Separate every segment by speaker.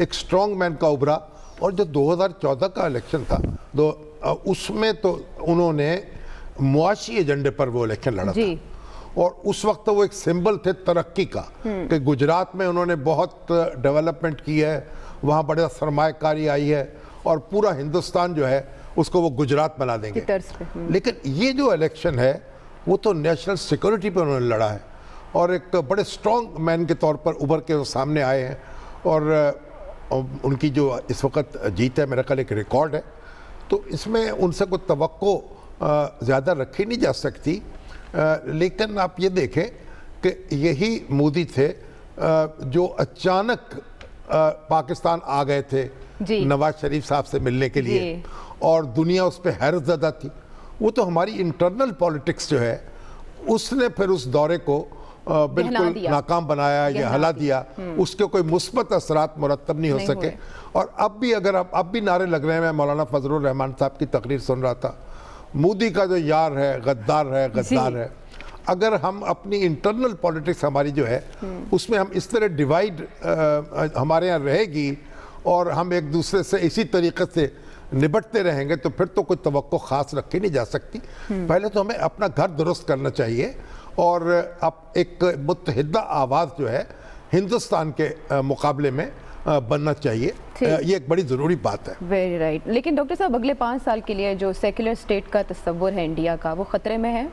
Speaker 1: ایک strong man کا ابھرا. اور جو 2014 کا الیکشن تھا اس میں تو انہوں نے معاشی ایجنڈے پر وہ الیکشن لڑا تھا, اور اس وقت وہ ایک سمبل تھے ترقی کا کہ گجرات میں انہوں نے بہت ڈیولپمنٹ کی ہے, وہاں بڑا سرمایہ کاری آئی ہے, اور پورا ہندوستان جو ہے اس کو وہ گجرات بنا دیں گے. لیکن یہ جو الیکشن ہے وہ تو نیشنل سیکورٹی پہ انہوں نے لڑا ہے, اور ایک بڑے اسٹرانگ مین کے طور پر ابھر کے وہ سامنے آئے ہیں, اور ان کی جو اس وقت جیت ہے میرا خیال ایک ریکارڈ ہے. تو اس میں ان سے کوئی توقع زیادہ رکھی نہیں جا سکتی. لیکن آپ یہ دیکھیں کہ یہی مودی تھے جو اچانک پاکستان آ گئے تھے نواز شریف صاحب سے ملنے کے لیے, اور دنیا اس پہ حیرت زدہ تھی. وہ تو ہماری انٹرنل پالیٹکس جو ہے اس نے پھر اس دورے کو بالکل ناکام بنایا یا ہلا دیا, اس کے کوئی مثبت اثرات مرتب نہیں ہو سکے. اور اب بھی اگر اب بھی نعرے لگ رہے ہیں, میں مولانا فضل الرحمان صاحب کی تقریر سن رہا تھا, مودی کا جو یار ہے غدار ہے. اگر ہم اپنی انٹرنل پالیٹکس ہماری جو ہے اس میں ہم اس طرح ڈیوائیڈ ہمارے یہاں رہے گی اور ہم ایک دوسرے سے اسی طریقے سے نبٹتے رہیں گے, تو پھر تو کوئی توقع خاص رکھی نہیں جا سکتی. پہلے تو ہمیں اپنا گھر درست کرنا چاہیے, اور اب ایک متحدہ آواز جو ہے ہندوستان کے مقابلے میں بننا چاہیے. یہ ایک بڑی ضروری بات ہے.
Speaker 2: Very right. لیکن ڈاکٹر صاحب اگلے 5 سال کے لیے جو سیکولر اسٹیٹ کا تصور ہے انڈیا کا, وہ خطرے میں ہے؟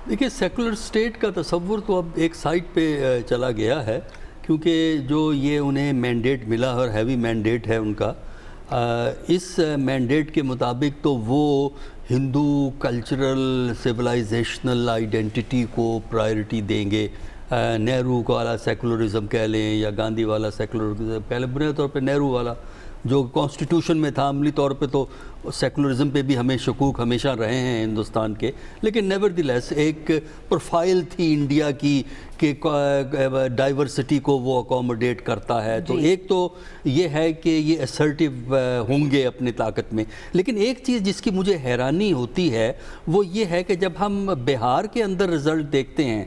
Speaker 3: دیکھیے, سیکولر اسٹیٹ کا تصور تو اب ایک سائٹ پہ چلا گیا ہے, کیونکہ جو یہ انہیں مینڈیٹ ملا اور ہیوی مینڈیٹ ہے ان کا, اس مینڈیٹ کے مطابق تو وہ ہندو کلچرل سویلائزیشنل آئیڈینٹی کو پرائرٹی دیں گے. نہرو والا سیکولرزم کہہ لیں یا گاندھی والا سیکولرزم کہہ لیں, بنیادی طور پہ نہرو والا جو کانسٹیٹیوشن میں تھا, عملی طور پہ تو سیکولرزم پہ بھی ہمیں شکوک ہمیشہ رہے ہیں ہندوستان کے, لیکن نیور دی لیس ایک پروفائل تھی انڈیا کی کہ ڈائیورسٹی کو وہ اکوموڈیٹ کرتا ہے. تو ایک تو یہ ہے کہ یہ اسرٹیو ہوں گے اپنی طاقت میں. لیکن ایک چیز جس کی مجھے حیرانی ہوتی ہے وہ یہ ہے کہ جب ہم بہار کے اندر رزلٹ دیکھتے ہیں,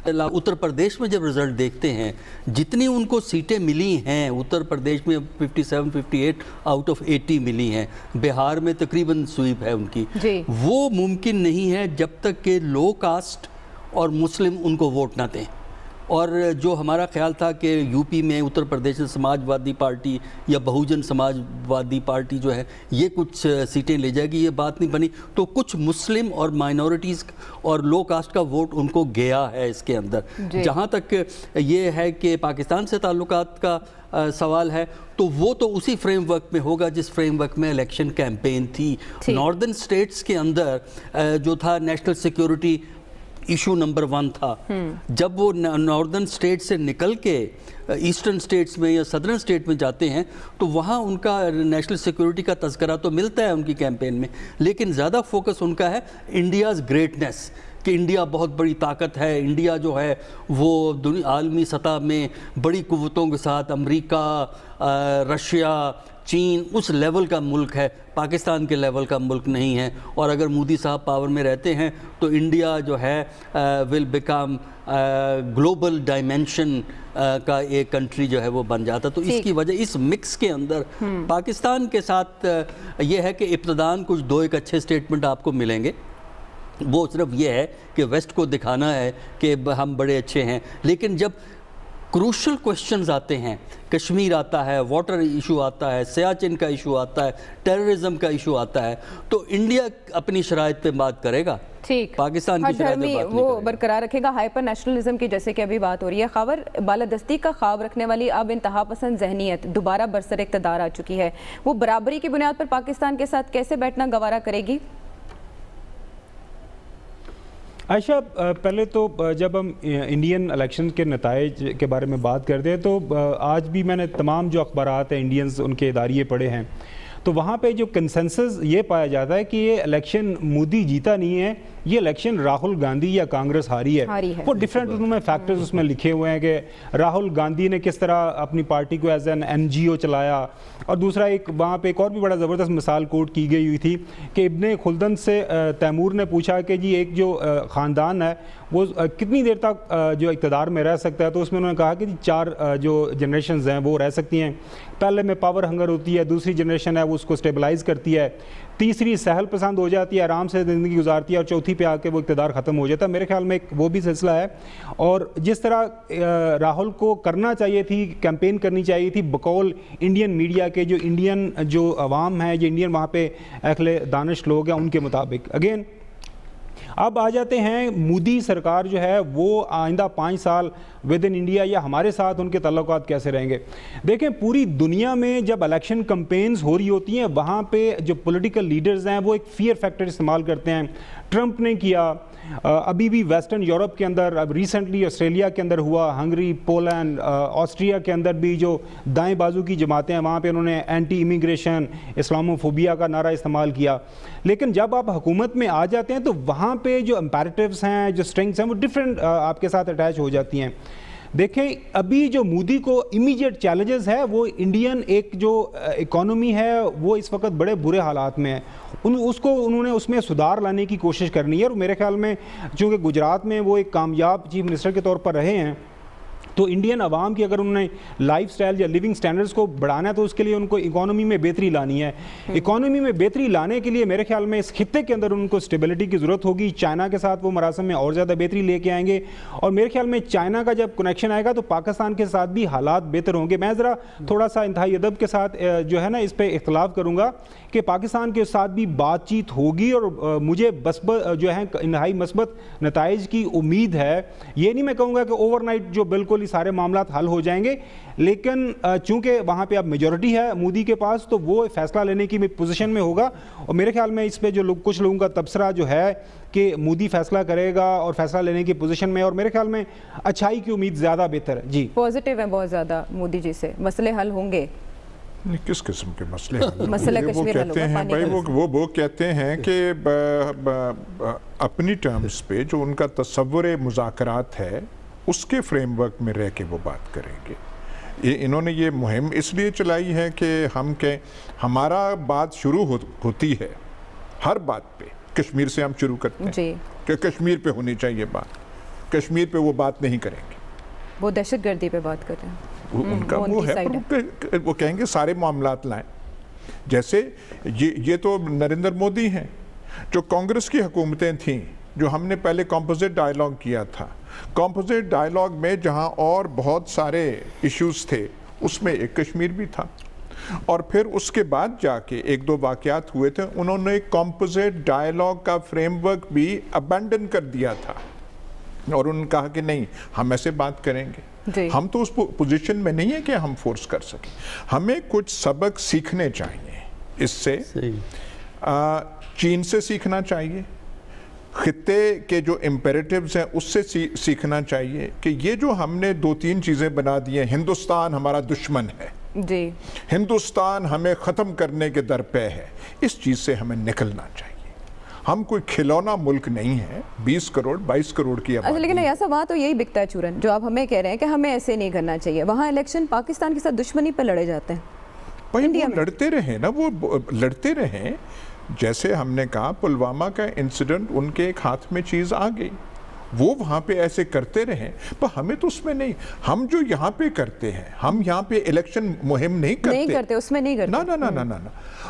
Speaker 3: اتر پردیش میں جب رزلٹ دیکھتے ہیں, جتنی ان کو سیٹیں ملی ہیں اتر پردیش میں 57-58 آؤٹ آف 80 ملی ہیں, بہار میں تقریباً سویپ ہے ان کی. وہ ممکن نہیں ہے جب تک کہ لو کاسٹ اور مسلم ان کو ووٹ نہ دیں. اور جو ہمارا خیال تھا کہ یو پی میں اتر پردیش میں سماج وادی پارٹی یا بہوجن سماج وادی پارٹی جو ہے یہ کچھ سیٹیں لے جائے گی, یہ بات نہیں بنی. تو کچھ مسلم اور مائنورٹیز اور لو کاسٹ کا ووٹ ان کو گیا ہے اس کے اندر. جہاں تک یہ ہے کہ پاکستان سے تعلقات کا سوال ہے تو وہ تو اسی فریم ورک میں ہوگا جس فریم ورک میں الیکشن کیمپین تھی. ناردرن سٹیٹس کے اندر جو تھا نیشنل سیکیورٹی ایشو نمبر 1 تھا. جب وہ ناردرن سٹیٹ سے نکل کے ایسٹرن سٹیٹس میں یا سدرن سٹیٹ میں جاتے ہیں تو وہاں ان کا نیشنل سیکورٹی کا تذکرہ تو ملتا ہے ان کی کیمپین میں, لیکن زیادہ فوکس ان کا ہے انڈیاز گریٹنس, کہ انڈیا بہت بڑی طاقت ہے, انڈیا جو ہے وہ عالمی سطح میں بڑی قوتوں کے ساتھ امریکہ, رشیا, چین اس لیول کا ملک ہے, پاکستان کے لیول کا ملک نہیں ہے. اور اگر مودی صاحب پاور میں رہتے ہیں تو انڈیا جو ہے ول بیکم گلوبل ڈائمینشن کا ایک کنٹری جو ہے وہ بن جاتا. تو اس کی وجہ اس مکس کے اندر پاکستان کے ساتھ یہ ہے کہ ابتداً کچھ 2-1 اچھے سٹیٹمنٹ آپ کو ملیں گے, وہ صرف یہ ہے کہ ویسٹ کو دکھانا ہے کہ ہم بڑے اچھے ہیں. لیکن جب کروشل کوشچنز آتے ہیں, کشمیر آتا ہے, واٹر ایشو آتا ہے, سیاچن کا ایشو آتا ہے, ٹیررزم کا ایشو آتا ہے, تو انڈیا اپنی شرائط پہ بات کرے گا, پاکستان کی شرائط پہ بات
Speaker 2: وہ برقرار رکھے گا. ہائپر نیشنلزم کی جیسے کہ ابھی بات ہو رہی ہے, خاور بالادستی کا خواب رکھنے والی اب انتہا پسند ذہنیت دوبارہ برسر اقتدار آ چکی ہے, وہ برابری کی بنیاد پر پاکستان کے ساتھ کیسے بیٹھنا گوارا کرے گی؟
Speaker 4: عائشہ, پہلے تو جب ہم انڈین الیکشن کے نتائج کے بارے میں بات کرتے ہیں تو آج بھی میں نے تمام جو اخبارات ہیں انڈینز ان کے اداریے پڑھے ہیں, تو وہاں پہ جو کنسنسس یہ پایا جاتا ہے کہ یہ الیکشن مودی جیتا نہیں ہے, یہ الیکشن راہل گاندھی یا کانگریس ہاری ہے. وہ ڈفرینٹ انہوں نے فیکٹرز اس میں لکھے ہوئے ہیں کہ راہل گاندھی نے کس طرح اپنی پارٹی کو ایز این NGO چلایا, اور دوسرا ایک وہاں پہ ایک اور بھی بڑا زبردست مثال کوٹ کی گئی ہوئی تھی کہ ابن خلدن سے تیمور نے پوچھا کہ جی ایک جو خاندان ہے وہ کتنی دیر تک جو اقتدار میں رہ سکتا ہے, تو اس میں انہوں نے کہا کہ 4 جو جنریشنز ہیں وہ رہ سکتی ہیں. پہلے میں پاور ہنگر ہوتی ہے, دوسری جنریشن ہے وہ اس کو سٹیبلائز کرتی ہے, تیسری سہل پسند ہو جاتی ہے, آرام سے زندگی گزارتی ہے, اور چوتھی پہ آ کے وہ اقتدار ختم ہو جاتا ہے. میرے خیال میں ایک وہ بھی سلسلہ ہے. اور جس طرح راہل کو کرنا چاہیے تھی, کیمپین کرنی چاہیے تھی بقول انڈین میڈیا کے, جو انڈین جو عوام ہے, جو انڈین وہاں پہ اہل دانش لوگ ہیں, ان کے مطابق. اگین اب آ جاتے ہیں مودی سرکار جو ہے وہ آئندہ 5 سال ود ان انڈیا یا ہمارے ساتھ ان کے تعلقات کیسے رہیں گے. دیکھیں پوری دنیا میں جب الیکشن کمپینز ہو رہی ہوتی ہیں وہاں پہ جو پولیٹیکل لیڈرز ہیں وہ ایک فیئر فیکٹر استعمال کرتے ہیں. ٹرمپ نے کیا, ابھی بھی ویسٹرن یورپ کے اندر, اب ریسنٹلی آسٹریلیا کے اندر ہوا, ہنگری, پولینڈ, آسٹریا کے اندر بھی جو دائیں بازو کی جماعتیں ہیں وہاں پہ انہوں نے اینٹی امیگریشن, اسلاموفوبیا کا نعرہ استعمال کیا. لیکن جب آپ حکومت میں آ جاتے ہیں تو وہاں پہ جو امپیریٹیوز ہیں, جو اسٹرنگس ہیں, وہ ڈفرینٹ آپ کے ساتھ اٹیچ ہو جاتی ہیں. دیکھیں ابھی جو مودی کو امیجیٹ چیلنجز ہے وہ انڈین ایک جو اکانومی ہے وہ اس وقت بڑے برے حالات میں ہے, اس کو انہوں نے اس میں سدھار لانے کی کوشش کرنی ہے. اور میرے خیال میں چونکہ گجرات میں وہ ایک کامیاب چیف منسٹر کے طور پر رہے ہیں, تو انڈین عوام کی اگر انہوں نے لائف سٹائل یا لیونگ سٹینڈرڈز کو بڑھانا ہے تو اس کے لیے ان کو اکانومی میں بہتری لانی ہے. اکانومی میں بہتری لانے کے لیے میرے خیال میں اس خطے کے اندر ان کو اسٹیبلٹی کی ضرورت ہوگی. چائنا کے ساتھ وہ مراسم میں اور زیادہ بہتری لے کے آئیں گے, اور میرے خیال میں چائنا کا جب کنیکشن آئے گا تو پاکستان کے ساتھ بھی حالات بہتر ہوں گے. میں ذرا تھوڑا سا انتہائی ادب کے ساتھ جو ہے نا اس پہ اختلاف کروں گا کہ پاکستان کے ساتھ بھی بات چیت ہوگی, اور مجھے جو ہے انتہائی مثبت نتائج کی امید ہے. یہ نہیں میں کہوں گا کہ اوور نائٹ جو بالکل ہی سارے معاملات حل ہو جائیں گے, لیکن چونکہ وہاں پہ اب میجورٹی ہے مودی کے پاس تو وہ فیصلہ لینے کی پوزیشن میں ہوگا. اور میرے خیال میں اس پہ جو کچھ لوگوں کا تبصرہ جو ہے کہ مودی فیصلہ کرے گا اور فیصلہ لینے کی پوزیشن میں, اور میرے خیال میں اچھائی کی امید زیادہ بہتر ہے. جی
Speaker 2: پازیٹیو ہے بہت زیادہ مودی جی سے, مسئلے حل ہوں گے.
Speaker 5: کس قسم کے مسئلے
Speaker 2: مسئلہ کشمیر حل ہوگا.
Speaker 5: بھائی وہ کہتے ہیں کہ اپنی ٹرمز پہ جو ان کا تصور مذاکرات ہے اس کے فریم ورک میں رہ کے وہ بات کریں گے. انہوں نے یہ مہم اس لیے چلائی ہے کہ ہمارا بات شروع ہوتی ہے ہر بات پہ کشمیر سے, ہم شروع کرتے ہیں کہ کشمیر پہ ہونی چاہیے بات, کشمیر پہ وہ بات نہیں کریں گے,
Speaker 2: وہ دہشت گردی پہ بات کریں.
Speaker 5: ان کا وہ ہے, وہ کہیں گے سارے معاملات لائیں. جیسے یہ تو نریندر مودی ہیں, جو کانگریس کی حکومتیں تھیں جو ہم نے پہلے کمپوزٹ ڈائیلاگ کیا تھا, کمپوزٹ ڈائیلاگ میں جہاں اور بہت سارے ایشوز تھے اس میں ایک کشمیر بھی تھا. اور پھر اس کے بعد جا کے 1-2 واقعات ہوئے تھے, انہوں نے کمپوزٹ ڈائیلاگ کا فریم ورک بھی ابینڈن کر دیا تھا, اور انہوں نے کہا کہ نہیں ہم ایسے بات کریں گے. ہم تو اس پوزیشن میں نہیں ہیں کہ ہم فورس کر سکیں. ہمیں کچھ سبق سیکھنے چاہیے اس سے, چین سے سیکھنا چاہیے, خطے کے جو امپیریٹیوز ہیں اس سے سیکھنا چاہیے کہ یہ جو ہم نے 2-3 چیزیں بنا دی ہیں, ہندوستان ہمارا دشمن ہے, ہندوستان ہمیں ختم کرنے کے در پہ ہے, اس چیز سے ہمیں نکلنا چاہیے. ہم کوئی کھلونا ملک نہیں ہے, 20 کروڑ 22 کروڑ کی آبادی.
Speaker 2: لیکن ایسا وہاں تو یہی بکتا ہے چورن, جو آپ ہمیں کہہ رہے ہیں کہ ہمیں ایسے نہیں کرنا چاہیے. وہاں الیکشن پاکستان کے ساتھ دشمنی پہ لڑے جاتے ہیں.
Speaker 5: بھائی وہ لڑتے رہیں نا, وہ لڑتے رہیں. جیسے ہم نے کہا پلوامہ کا انسیڈنٹ, ان کے ایک ہاتھ میں چیز آ گئی, وہ وہاں پہ ایسے کرتے رہیں, پر ہمیں تو اس میں نہیں. ہم جو یہاں پہ کرتے ہیں, ہم یہاں پہ الیکشن مہم نہیں کرتے,
Speaker 2: اس میں نہیں کرتے.
Speaker 5: نا,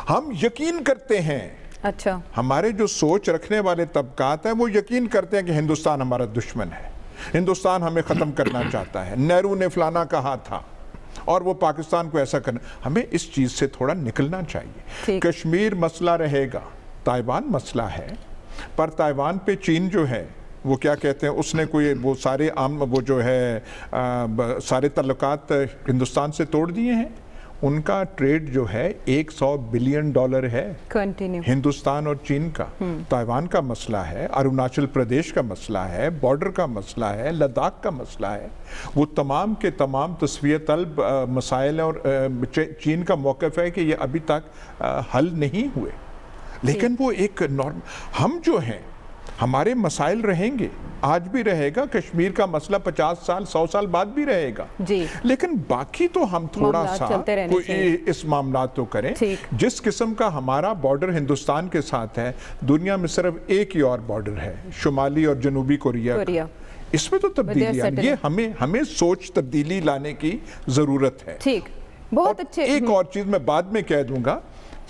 Speaker 5: ہم یقین کرتے ہیں.
Speaker 2: اچھا,
Speaker 5: ہمارے جو سوچ رکھنے والے طبقات ہیں وہ یقین کرتے ہیں کہ ہندوستان ہمارا دشمن ہے, ہندوستان ہمیں ختم کرنا چاہتا ہے, نہرو نے فلانا کہا تھا اور وہ پاکستان کو ایسا کرنا. ہمیں اس چیز سے تھوڑا نکلنا چاہیے. کشمیر مسئلہ رہے گا, تائیوان مسئلہ ہے, پر تائیوان پہ چین جو ہے وہ کیا کہتے ہیں, اس نے کوئی وہ سارے وہ جو ہے سارے تعلقات ہندوستان سے توڑ دیے ہیں. ان کا ٹریڈ جو ہے $100 بلین ہے
Speaker 2: کنٹینیو،
Speaker 5: ہندوستان اور چین کا. تائیوان کا مسئلہ ہے، اروناچل پردیش کا مسئلہ ہے، بارڈر کا مسئلہ ہے، لداخ کا مسئلہ ہے. وہ تمام کے تمام تسویہ طلب مسائل، اور چین کا موقف ہے کہ یہ ابھی تک حل نہیں ہوئے. لیکن وہ ایک نارم، ہم جو ہیں ہمارے مسائل رہیں گے، آج بھی رہے گا، کشمیر کا مسئلہ 50 سال 100 سال بعد بھی رہے گا. لیکن باقی تو ہم تھوڑا سا اس معاملات تو کریں. جس قسم کا ہمارا بارڈر ہندوستان کے ساتھ ہے، دنیا میں صرف ایک ہی اور بارڈر ہے، شمالی اور جنوبی کوریا. اس میں تو تبدیلی، یہ ہمیں سوچ تبدیلی لانے کی ضرورت ہے.
Speaker 2: بہت اچھے.
Speaker 5: ایک اور چیز میں بعد میں کہہ دوں گا،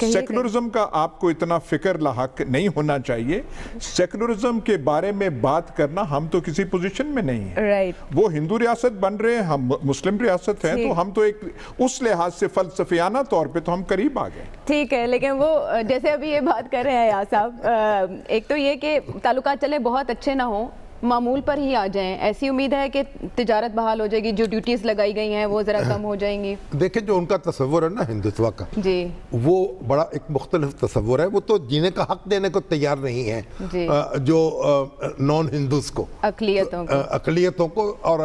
Speaker 5: سیکولرزم کا آپ کو اتنا فکر لاحق نہیں ہونا چاہیے. سیکولرزم کے بارے میں بات کرنا، ہم تو کسی پوزیشن میں نہیں ہیں. وہ ہندو ریاست بن رہے ہیں، ہم مسلم ریاست ہیں، تو ہم تو ایک اس لحاظ سے فلسفیانہ طور پہ تو ہم قریب آ گئے.
Speaker 2: ٹھیک ہے، لیکن وہ جیسے ابھی یہ بات کر رہے ہیں یار صاحب، ایک تو یہ کہ تعلقات چلے بہت اچھے نہ ہوں، معمول پر ہی آ جائیں. ایسی امید ہے کہ تجارت بحال ہو جائے گی، جو ڈیوٹیز لگائی گئی ہیں وہ ذرا کم ہو جائیں گی.
Speaker 1: دیکھیں جو ان کا تصور ہے نا ہندوتوا کا، وہ بڑا ایک مختلف تصور ہے. وہ تو جینے کا حق دینے کو تیار نہیں ہے جو نان ہندوز کو، اقلیتوں کو. اور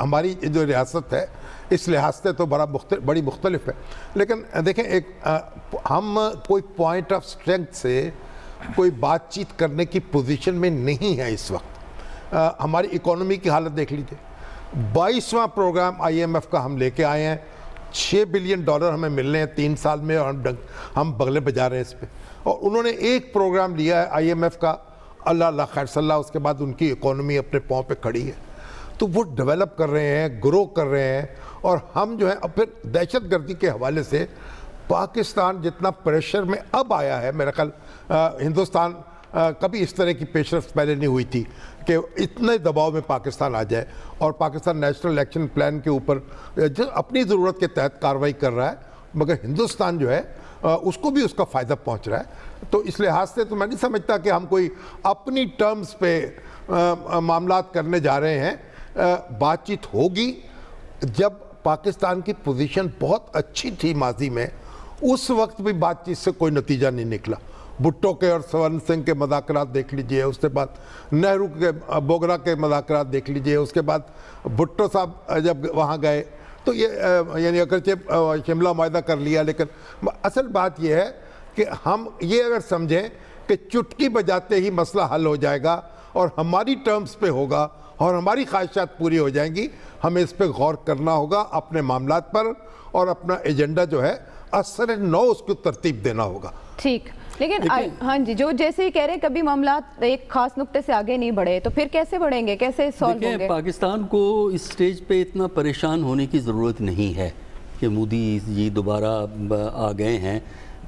Speaker 1: ہماری جو ریاست ہے اس لحاظ سے تو بڑی مختلف ہے. لیکن دیکھیں ہم کوئی پوائنٹ آف اسٹرینتھ سے کوئی بات چیت کرنے کی پوزیشن میں نہیں ہے اس وقت. ہماری اکانومی کی حالت دیکھ لیجئے. 22واں پروگرام IMF کا ہم لے کے آئے ہیں، $6 بلین ہمیں ملنے ہیں 3 سال میں، اور ہم بغلے بجا رہے ہیں اس پہ. اور انہوں نے ایک پروگرام لیا ہے IMF کا، اللہ خیر صلی اللہ، اس کے بعد ان کی اکانومی اپنے پاؤں پہ کھڑی ہے. تو وہ ڈیولپ کر رہے ہیں، گرو کر رہے ہیں. اور ہم جو ہے اب پھر دہشت گردی کے حوالے سے پاکستان جتنا پریشر میں اب آیا ہے، میرا خیال ہندوستان کبھی اس طرح کی پیش رفت پہلے نہیں ہوئی تھی کہ اتنے دباؤ میں پاکستان آ جائے. اور پاکستان نیشنل ایکشن پلان کے اوپر اپنی ضرورت کے تحت کارروائی کر رہا ہے، مگر ہندوستان جو ہے اس کو بھی اس کا فائدہ پہنچ رہا ہے. تو اس لحاظ سے تو میں نہیں سمجھتا کہ ہم کوئی اپنی ٹرمز پہ معاملات کرنے جا رہے ہیں. بات چیت ہوگی. جب پاکستان کی پوزیشن بہت اچھی تھی ماضی میں، اس وقت بھی بات چیت سے کوئی نتیجہ نہیں نکلا. بھٹو کے اور سورن سنگھ کے مذاکرات دیکھ لیجئے، اس کے بعد نہرو کے بوگرا کے مذاکرات دیکھ لیجئے، اس کے بعد بھٹو صاحب جب وہاں گئے تو یہ یعنی اگرچہ شملہ معاہدہ کر لیا، لیکن اصل بات یہ ہے کہ ہم یہ اگر سمجھیں کہ چٹکی بجاتے ہی مسئلہ حل ہو جائے گا اور ہماری ٹرمز پہ ہوگا اور ہماری خواہشات پوری ہو جائیں گی، ہمیں اس پہ غور کرنا ہوگا اپنے معاملات پر، اور اپنا ایجنڈا جو ہے اثر نو اس کو ترتیب دینا ہوگا.
Speaker 2: ٹھیک. لیکن ہاں جی، جو جیسے ہی کہہ رہے ہیں کبھی معاملات ایک خاص نقطے سے آگے نہیں بڑھے، تو پھر کیسے بڑھیں گے، کیسے سالو ہوں گے؟
Speaker 3: پاکستان کو اس سٹیج پہ اتنا پریشان ہونے کی ضرورت نہیں ہے کہ مودی جی دوبارہ آ گئے ہیں.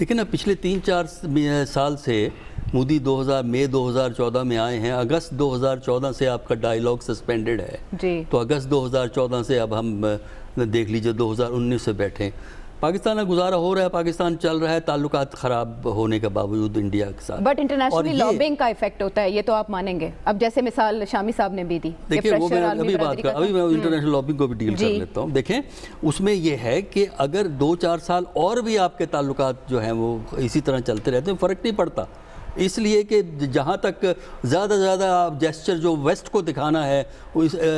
Speaker 3: دیکھیں نا، پچھلے 3-4 سال سے مودی مئی 2014 میں آئے ہیں. اگست 2014 سے آپ کا ڈائیلاگ سسپینڈڈ ہے، تو اگست 2014 سے اب ہم دیکھ لیجئے 2019 سے بیٹھے. پاکستان کا گزارا ہو رہا ہے، پاکستان چل رہا ہے، تعلقات خراب ہونے کے باوجود انڈیا کے ساتھ.
Speaker 2: بٹ انٹرنیشنلی لابنگ کا ایفیکٹ ہوتا ہے، یہ تو آپ مانیں گے. اب جیسے مثال شامی صاحب نے بھی دی.
Speaker 3: دیکھیں وہ میں ابھی میں انٹرنیشنل لابنگ کو بھی ڈیل کر لیتا ہوں. دیکھیں اس میں یہ ہے کہ اگر 2-4 سال اور بھی آپ کے تعلقات جو ہیں وہ اسی طرح چلتے رہتے ہیں، فرق نہیں پڑتا. اس لیے کہ جہاں تک زیادہ زیادہ جیسچر جو ویسٹ کو دکھانا ہے،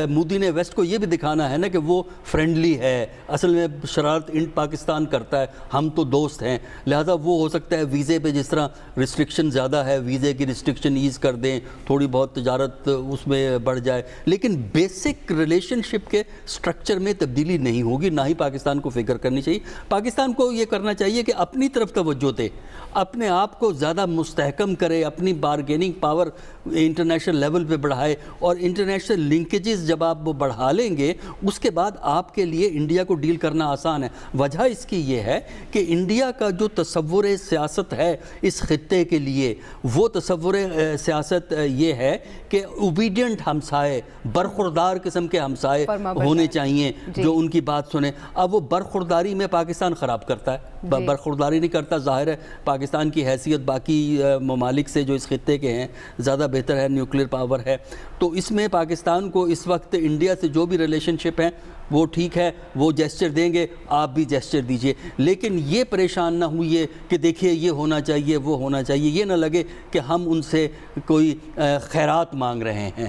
Speaker 3: مودی نے ویسٹ کو یہ بھی دکھانا ہے نا کہ وہ فرینڈلی ہے. اصل میں شرارت پاکستان کرتا ہے، ہم تو دوست ہیں. لہذا وہ ہو سکتا ہے ویزے پہ جس طرح ریسٹرکشن زیادہ ہے، ویزے کی ریسٹرکشن ایز کر دیں، تھوڑی بہت تجارت اس میں بڑھ جائے، لیکن بیسک ریلیشن شپ کے سٹرکچر میں تبدیلی نہیں ہوگی. نہ ہی پاکستان کو فکر کرنی چاہیے. پاکستان کو یہ کرنا چاہیے کہ اپنی طرف توجہ دے، اپنے آپ کو زیادہ مستحکم کرے، اپنی بارگیننگ پاور انٹرنیشنل لیول پہ بڑھائے. اور انٹرنیشنل لنکیجز جب آپ وہ بڑھا لیں گے، اس کے بعد آپ کے لیے انڈیا کو ڈیل کرنا آسان ہے. وجہ اس کی یہ ہے کہ انڈیا کا جو تصور سیاست ہے اس خطے کے لیے، وہ تصور سیاست یہ ہے کہ اوبیڈینٹ ہمسائے، برخوردار قسم کے ہمسائے ہونے چاہیے جو ان کی بات سنیں. اب وہ برخورداری میں پاکستان خراب کرتا ہے، برخورداری نہیں کرتا. ظاہر ہے پاکستان کی حیثیت باقی ممالک سے جو اس خطے کے ہیں زیادہ بہتر ہے، نیوکلیر پاور ہے. تو اس میں پاکستان کو اس وقت انڈیا سے جو بھی ریلیشن شپ ہیں وہ ٹھیک ہے وہ جیسچر دیں گے آپ بھی جیسچر دیجئے، لیکن یہ پریشان نہ ہوئیے کہ دیکھیے یہ ہونا چاہیے وہ ہونا چاہیے، یہ نہ لگے کہ ہم ان سے کوئی خیرات مانگ رہے ہیں۔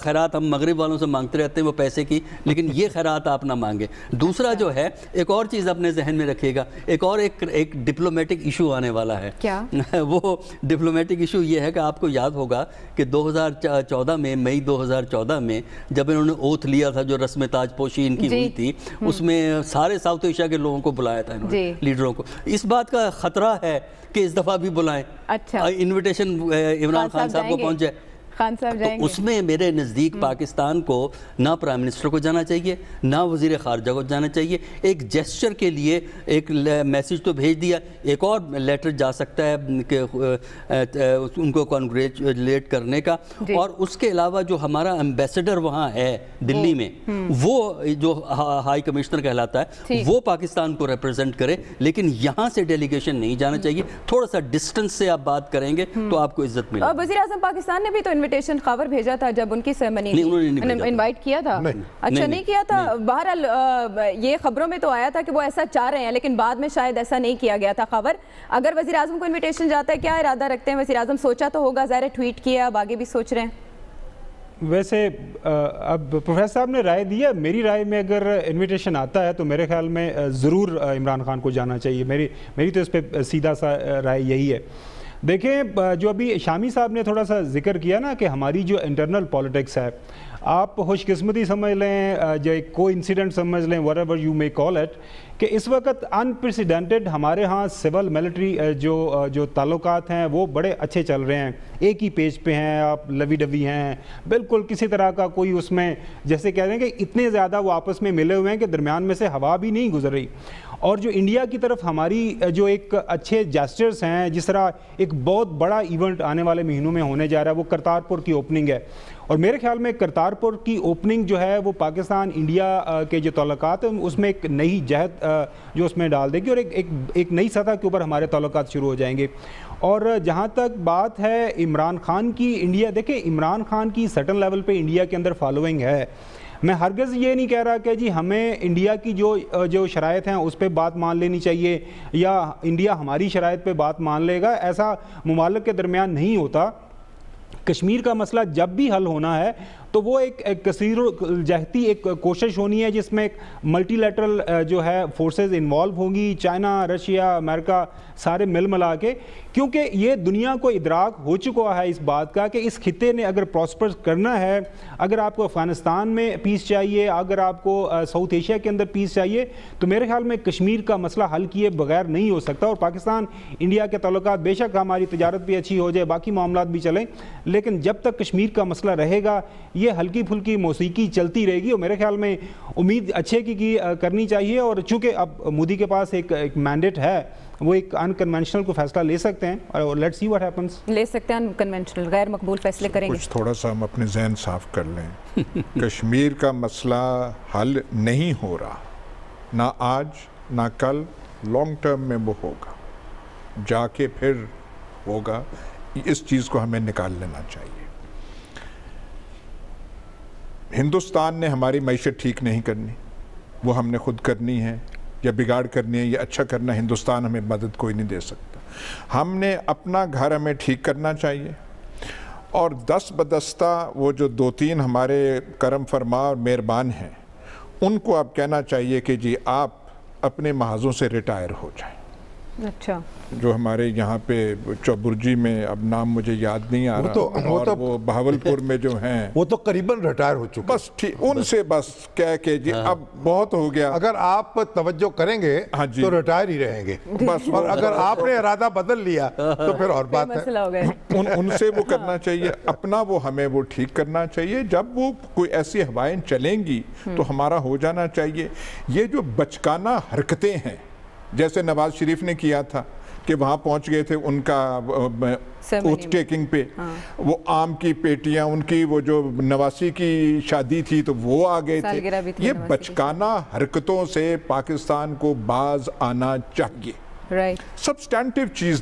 Speaker 3: خیرات ہم مغرب والوں سے مانگتے رہتے ہیں وہ پیسے کی، لیکن یہ خیرات آپ نہ مانگیں۔ دوسرا جو ہے ایک اور چیز اپنے ذہن میں رکھیے گا، ایک ڈپلومیٹک ایشو آنے والا ہے۔
Speaker 2: کیا
Speaker 3: وہ ڈپلومیٹک ایشو یہ ہے کہ آپ کو یاد ہوگا کہ 2014 میں مئی 2014 میں جب انہوں نے اوتھ لیا تھا جو رسم تاج پوشی ان کی ہوئی تھی، اس میں سارے ساؤتھ ایشیا کے لوگوں کو بلایا تھا انہوں نے، لیڈروں کو۔ اس بات کا خطرہ ہے کہ اس دفعہ بھی بلائیں، انویٹیشن عمران خان صاحب کو پہنچ جائے۔
Speaker 2: خان صاحب جائیں گے۔
Speaker 3: اس میں میرے نزدیک پاکستان کو نہ پرائم منسٹر کو جانا چاہیے نہ وزیر خارجہ کو جانا چاہیے، ایک جیسچر کے لیے ایک میسیج تو بھیج دیا، ایک اور لیٹر جا سکتا ہے کہ ان کو کانگریچولیٹ کرنے کا، اور اس کے علاوہ جو ہمارا ایمبیسڈر وہاں ہے دلی میں، وہ جو ہائی کمشنر کہلاتا ہے، وہ پاکستان کو ریپرزینٹ کرے، لیکن یہاں سے ڈیلیگیشن نہیں جانا چاہیے، تھوڑا سا ڈسٹنس سے آپ بات کریں گے تو آپ کو عزت ملے گی۔
Speaker 2: وزیر اعظم پاکستان نے بھی تو انویٹیشن خبر بھیجا تھا جب ان کی سیرمنی انوائٹ کیا تھا، اچھا نہیں کیا تھا، بہرحال یہ خبروں میں تو آیا تھا کہ وہ ایسا چاہ رہے ہیں، لیکن بعد میں شاید ایسا نہیں کیا گیا تھا خبر۔ اگر وزیر اعظم کو انویٹیشن جاتا ہے کیا ارادہ رکھتے ہیں وزیر اعظم؟ سوچا تو ہوگا، ظاہر ٹویٹ کیا، اب آگے بھی سوچ رہے ہیں؟
Speaker 4: ویسے اب پروفیسر صاحب نے رائے دی ہے، میری رائے میں اگر انویٹیشن آتا ہے تو میرے خیال میں ضرور عمران خان کو جانا چاہیے، میری تو اس پہ سیدھا سا رائے یہی ہے۔ دیکھیں جو ابھی شامی صاحب نے تھوڑا سا ذکر کیا نا کہ ہماری جو انٹرنل پولیٹکس ہے، آپ خوش قسمتی سمجھ لیں، جو ایک کو انسیڈنٹ سمجھ لیں، whatever you may call it، کہ اس وقت انپریسیڈنٹڈ ہمارے ہاں سول ملٹری جو تعلقات ہیں وہ بڑے اچھے چل رہے ہیں، ایک ہی پیج پہ ہیں، آپ لوی ڈوی ہیں، بالکل کسی طرح کا کوئی اس میں جیسے کہہ رہے ہیں کہ اتنے زیادہ وہ آپس میں ملے ہوئے ہیں کہ درمیان میں سے ہوا بھی نہیں گزر رہی۔ اور جو انڈیا کی طرف ہماری جو ایک اچھے جیسچرز ہیں، جس طرح ایک بہت بڑا ایونٹ آنے والے مہینوں میں ہونے جا رہا ہے وہ کرتارپور کی اوپننگ ہے، اور میرے خیال میں کرتارپور کی اوپننگ جو ہے وہ پاکستان انڈیا کے جو تعلقات ہیں اس میں ایک نئی جہت جو اس میں ڈال دے گی، اور ایک نئی سطح کے اوپر ہمارے تعلقات شروع ہو جائیں گے۔ اور جہاں تک بات ہے عمران خان کی، انڈیا دیکھیں عمران خان کی سرٹن لیول پہ انڈیا کے اندر فالوئنگ ہے، میں ہرگز یہ نہیں کہہ رہا کہ جی ہمیں انڈیا کی جو شرائط ہیں اس پہ بات مان لینی چاہیے یا انڈیا ہماری شرائط پہ بات مان لے گا، ایسا ممالک کے درمیان نہیں ہوتا۔ کشمیر کا مسئلہ جب بھی حل ہونا ہے تو وہ ایک کثیر جہتی ایک کوشش ہونی ہے جس میں ایک ملٹی لیٹرل جو ہے فورسز انوالو ہوں گی، چائنا، رشیا، امریکہ سارے مل ملا کے، کیونکہ یہ دنیا کو ادراک ہو چکا ہے اس بات کا کہ اس خطے نے اگر پراسپر کرنا ہے، اگر آپ کو افغانستان میں پیس چاہیے، اگر آپ کو ساؤتھ ایشیا کے اندر پیس چاہیے، تو میرے خیال میں کشمیر کا مسئلہ حل کیے بغیر نہیں ہو سکتا۔ اور پاکستان انڈیا کے تعلقات بے شک ہماری تجارت بھی اچھی ہو جائے، باقی معاملات بھی چلیں، لیکن جب تک کشمیر کا مسئلہ رہے گا یہ ہلکی پھلکی موسیقی چلتی رہے گی، اور میرے خیال میں امید اچھے کی کرنی چاہیے۔ اور چونکہ اب مودی کے پاس ایک مینڈیٹ ہے، وہ ایک ان کنونشنل کو فیصلہ لے سکتے ہیں، اور لیٹس سی واٹ ہیپنس، لے
Speaker 2: سکتے ہیں ان کنونشنل غیر مقبول فیصلے کریں گے۔
Speaker 5: کچھ تھوڑا سا ہم اپنے ذہن صاف کر لیں، کشمیر کا مسئلہ حل نہیں ہو رہا، نہ آج نہ کل، لانگ ٹرم میں وہ ہوگا، جا کے پھر ہوگا، اس چیز کو ہمیں نکال لینا چاہیے۔ ہندوستان نے ہماری معیشت ٹھیک نہیں کرنی، وہ ہم نے خود کرنی ہے، یا بگاڑ کرنی ہے یا اچھا کرنا، ہندوستان ہمیں مدد کوئی نہیں دے سکتا۔ ہم نے اپنا گھر ہمیں ٹھیک کرنا چاہیے، اور دست بدستہ وہ جو 2-3 ہمارے کرم فرما اور مہربان ہیں ان کو اب کہنا چاہیے کہ جی آپ اپنے محاذوں سے ریٹائر ہو جائیں۔
Speaker 2: اچھا،
Speaker 5: جو ہمارے یہاں پہ چوبرجی میں، اب نام مجھے یاد نہیں آ رہا، اور وہ بہاولپور میں جو ہیں
Speaker 1: وہ تو قریباً ریٹائر ہو چکے،
Speaker 5: بس ٹھیک، ان سے بس کہہ کہ جی اب بہت ہو گیا،
Speaker 1: اگر آپ توجہ کریں گے تو ریٹائر ہی رہیں گے بس، اور اگر آپ نے ارادہ بدل لیا تو پھر اور بات ہے۔
Speaker 5: ان سے وہ کرنا چاہیے، اپنا وہ ہمیں وہ ٹھیک کرنا چاہیے، جب وہ کوئی ایسی ہوائیں چلیں گی تو ہمارا ہو جانا چاہیے۔ یہ جو بچکانہ حرکتیں ہیں جیسے نواز شریف نے کیا تھا کہ وہاں پہنچ گئے تھے ان کا اوتھ ٹیکنگ پہ، وہ آم کی پیٹیاں، ان کی وہ جو 89 کی شادی تھی تو وہ آ گئے تھے، یہ بچکانہ حرکتوں سے پاکستان کو باز آنا چاہیے، سبسٹینٹیو چیز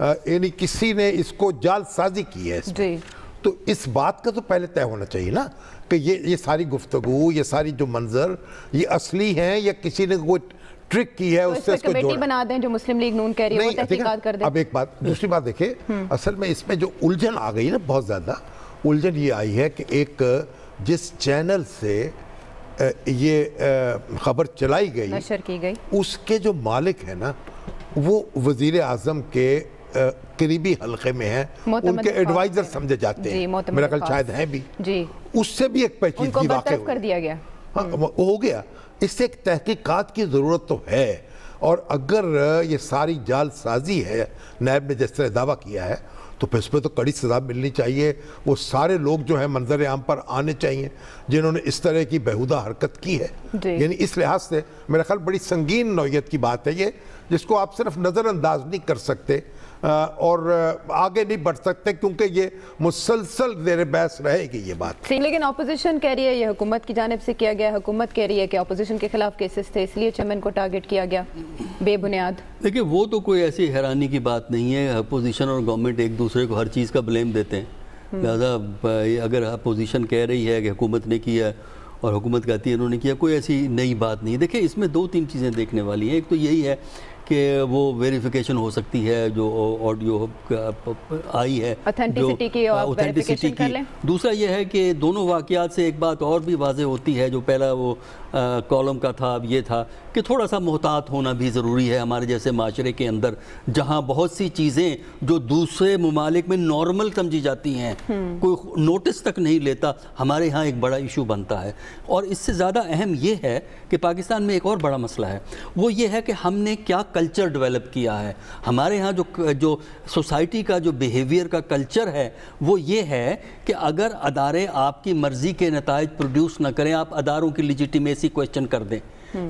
Speaker 1: یعنی کسی نے اس کو جال سازی کی ہے
Speaker 2: جی،
Speaker 1: تو اس بات کا تو پہلے طے ہونا چاہیے نا کہ یہ ساری گفتگو، یہ ساری جو منظر یہ اصلی ہیں یا کسی نے کوئی ٹرک کی ہے، اس سے اس کو
Speaker 2: کمیٹی بنا دیں جو مسلم لیگ نون کہہ رہی ہے، وہ تحقیقات کر دیں۔
Speaker 1: اب ایک بات، دوسری بات دیکھیں، اصل میں اس میں جو الجھن آ گئی نا، بہت زیادہ الجھن یہ آئی ہے کہ ایک جس چینل سے یہ خبر چلائی گئی،
Speaker 2: نشر کی گئی،
Speaker 1: اس کے جو مالک ہیں نا وہ وزیر اعظم کے قریبی حلقے میں ہیں، ان کے ایڈوائزر سمجھے جاتے ہیں، میرا خیال شاید ہیں بھی، اس سے بھی ایک پیچیدگی واقع
Speaker 2: کر دیا گیا،
Speaker 1: ہو گیا۔ اس سے ایک تحقیقات کی ضرورت تو ہے، اور اگر یہ ساری جال سازی ہے نیب نے جس طرح دعویٰ کیا ہے تو پھر اس پہ تو کڑی سزا ملنی چاہیے۔ وہ سارے لوگ جو ہیں منظر عام پر آنے چاہیے جنہوں نے اس طرح کی بیہودہ حرکت کی ہے، یعنی اس لحاظ سے میرا خیال بڑی سنگین نوعیت کی بات ہے یہ، جس کو آپ صرف نظر انداز نہیں کر سکتے اور آگے نہیں بڑھ سکتے، کیونکہ یہ مسلسل زیر بحث رہے گی یہ بات۔
Speaker 2: لیکن اپوزیشن کہہ رہی ہے یہ حکومت کی جانب سے کیا گیا، حکومت کہہ رہی ہے کہ اپوزیشن کے خلاف کیسز تھے اس لیے چیئرمین کو ٹارگٹ کیا گیا بے بنیاد۔
Speaker 3: دیکھیں وہ تو کوئی ایسی حیرانی کی بات نہیں ہے، اپوزیشن اور گورنمنٹ ایک دوسرے کو ہر چیز کا بلیم دیتے ہیں، لہذا اگر اپوزیشن کہہ رہی ہے کہ حکومت نے کیا اور حکومت کہتی ہے انہوں نے کیا، کوئی ایسی نئی بات نہیں ہے۔ دیکھیں اس میں دو تین چیزیں دیکھنے والی ہیں، ایک تو یہی ہے کہ وہ ویریفیکیشن ہو سکتی ہے جو آڈیو آئی ہے،
Speaker 2: اوتھینٹسٹی کی، ویریفیکیشن کر لیں۔
Speaker 3: دوسرا یہ ہے کہ دونوں واقعات سے ایک بات اور بھی واضح ہوتی ہے، جو پہلا وہ کالم کا تھا، اب یہ تھا کہ تھوڑا سا محتاط ہونا بھی ضروری ہے ہمارے جیسے معاشرے کے اندر، جہاں بہت سی چیزیں جو دوسرے ممالک میں نارمل سمجھی جاتی ہیں کوئی نوٹس تک نہیں لیتا، ہمارے ہاں ایک بڑا ایشو بنتا ہے۔ اور اس سے زیادہ اہم یہ ہے کہ پاکستان میں ایک اور بڑا مسئلہ ہے، وہ یہ ہے کہ ہم نے کیا کلچر ڈیولپ کیا ہے۔ ہمارے ہاں جو سوسائٹی کا جو بیہیویئر کا کلچر ہے وہ یہ ہے کہ اگر ادارے آپ کی مرضی کے نتائج پروڈیوس نہ کریں، آپ اداروں کی لیجیٹیمیسی کویسچن کر دیں،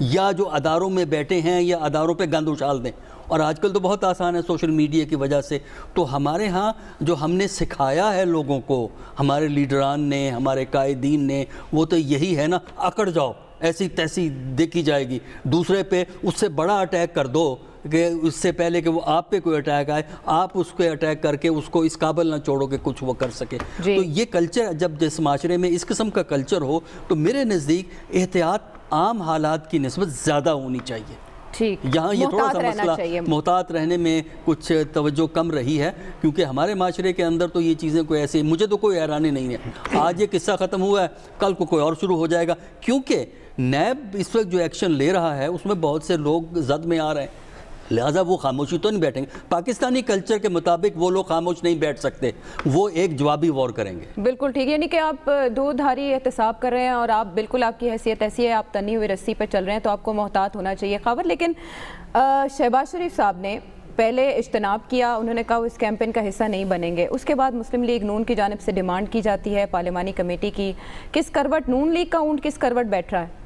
Speaker 3: یا جو اداروں میں بیٹھے ہیں یا اداروں پہ گند اچھال دیں، اور آج کل تو بہت آسان ہے سوشل میڈیا کی وجہ سے۔ تو ہمارے ہاں جو ہم نے سکھایا ہے لوگوں کو، ہمارے لیڈران نے، ہمارے قائدین نے، وہ تو یہی ہے نا، اکڑ جاؤ، ایسی تیسی دیکھی جائے گی، دوسرے پہ اس سے بڑا اٹیک کر دو کہ اس سے پہلے کہ وہ آپ پہ کوئی اٹیک آئے، آپ اس کو اٹیک کر کے اس کو اس قابل نہ چھوڑو کہ کچھ وہ کر سکے۔ تو یہ کلچر جب جس معاشرے میں اس قسم کا کلچر ہو تو میرے نزدیک احتیاط عام حالات کی نسبت زیادہ ہونی چاہیے۔ یہاں یہ تھوڑا سا مسئلہ محتاط رہنے میں کچھ توجہ کم رہی ہے، کیونکہ ہمارے معاشرے کے اندر تو یہ چیزیں کوئی ایسی، مجھے تو کوئی حیرانی نہیں ہے، آج یہ قصہ ختم ہوا ہے کل کو کوئی اور شروع ہو جائے گا، کیونکہ نیب اس وقت جو ایکشن لے رہا ہے اس میں بہت سے لوگ زد میں آ رہے ہیں، لہٰذا وہ خاموشی تو نہیں بیٹھیں گے۔ پاکستانی کلچر کے مطابق وہ لوگ خاموش نہیں بیٹھ سکتے، وہ ایک جوابی وار کریں گے۔
Speaker 2: بالکل ٹھیک ہے، یعنی کہ آپ دو دھاری احتساب کر رہے ہیں اور آپ بالکل، آپ کی حیثیت ایسی ہے، آپ تنی ہوئی رسی پہ چل رہے ہیں تو آپ کو محتاط ہونا چاہیے خاور۔ لیکن شہباز شریف صاحب نے پہلے اجتناب کیا، انہوں نے کہا وہ اس کیمپین کا حصہ نہیں بنیں گے، اس کے بعد مسلم لیگ نون کی جانب سے ڈیمانڈ کی جاتی ہے پارلیمانی کمیٹی کی، کس کروٹ نون لیگ کا اونٹ کس کروٹ بیٹھ رہا ہے؟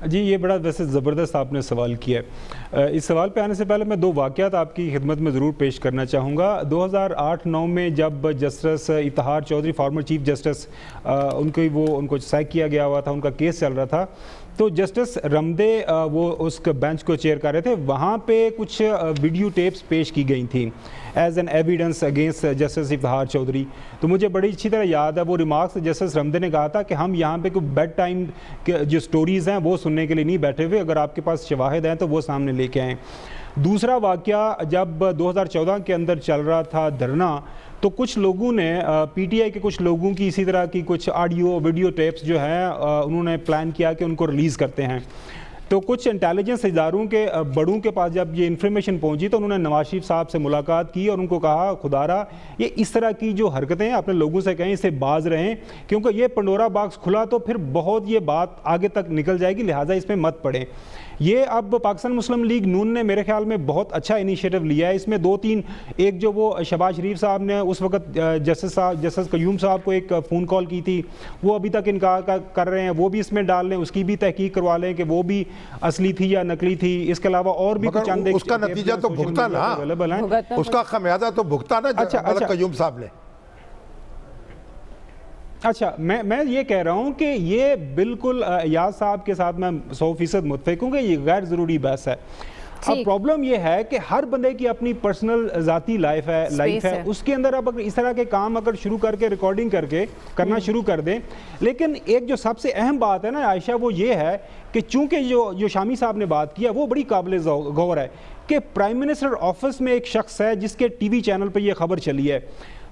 Speaker 4: جی یہ بڑا ویسے زبردست آپ نے سوال کیا ہے۔ اس سوال پہ آنے سے پہلے میں دو واقعات آپ کی خدمت میں ضرور پیش کرنا چاہوں گا۔ 2008-9 میں جب justice Iftikhar Chaudhry former chief justice ان کو سیک کیا گیا ہوا تھا، ان کا کیس چل رہا تھا، تو جسٹس رمدے وہ اس بینچ کو چیئر کر رہے تھے، وہاں پہ کچھ ویڈیو ٹیپس پیش کی گئی تھیں as an evidence against justice Iftikhar Chaudhry. تو مجھے بڑی اچھی طرح یاد ہے وہ ریمارکس جسٹس رمدے نے کہا تھا کہ ہم یہاں پہ کوئی بیڈ ٹائم جو سٹوریز ہیں وہ سننے کے لیے نہیں بیٹھے ہوئے، اگر آپ کے پاس شواہد ہیں تو وہ سامنے لے کے آئیں۔ دوسرا واقعہ جب 2014 کے اندر چل رہا تھا دھرنا، تو کچھ لوگوں نے پی ٹی آئی کے کچھ لوگوں کی اسی طرح کی کچھ آڈیو ویڈیو ٹیپس جو ہیں انہوں نے پلان کیا کہ ان کو ریلیز کرتے ہیں۔ تو کچھ انٹیلیجنس اداروں کے بڑوں کے پاس جب یہ انفارمیشن پہنچی تو انہوں نے نواز شریف صاحب سے ملاقات کی اور ان کو کہا خدا را یہ اس طرح کی جو حرکتیں اپنے لوگوں سے کہیں اس سے باز رہیں، کیونکہ یہ پنڈورا باکس کھلا تو پھر بہت یہ بات آگے تک نکل جائے گی، لہٰذا اس میں مت پڑیں۔ یہ اب پاکستان مسلم لیگ نون نے میرے خیال میں بہت اچھا انیشیٹو لیا ہے۔ اس میں دو تین، ایک جو وہ شہباز شریف صاحب نے اس وقت جسٹس قیوم صاحب کو ایک فون کال کی تھی، وہ ابھی تک انکار کر رہے ہیں، وہ بھی اس میں ڈال لیں، اس کی بھی تحقیق کروا لیں کہ وہ بھی اصلی تھی یا نقلی تھی۔ اس کے علاوہ اور بھی کچھ
Speaker 1: اس کا نتیجہ تو بھگتا نا، اس کا خمیازہ تو بھگتا نا جسٹس قیوم صاحب نے۔
Speaker 4: اچھا میں یہ کہہ رہا ہوں کہ یہ بالکل ایاز صاحب کے ساتھ میں 100% متفق ہوں کہ یہ غیر ضروری بحث ہے۔ اب پرابلم یہ ہے کہ ہر بندے کی اپنی پرسنل ذاتی لائف ہے, اس کے اندر اب اگر اس طرح کے کام اگر شروع کر کے ریکارڈنگ کر کے کرنا شروع کر دیں. لیکن ایک جو سب سے اہم بات ہے نا عائشہ, وہ یہ ہے کہ چونکہ جو شامی صاحب نے بات کیا وہ بڑی قابل غور ہے کہ پرائم منسٹر آفس میں ایک شخص ہے جس کے ٹی وی چینل پہ یہ خبر چلی ہے.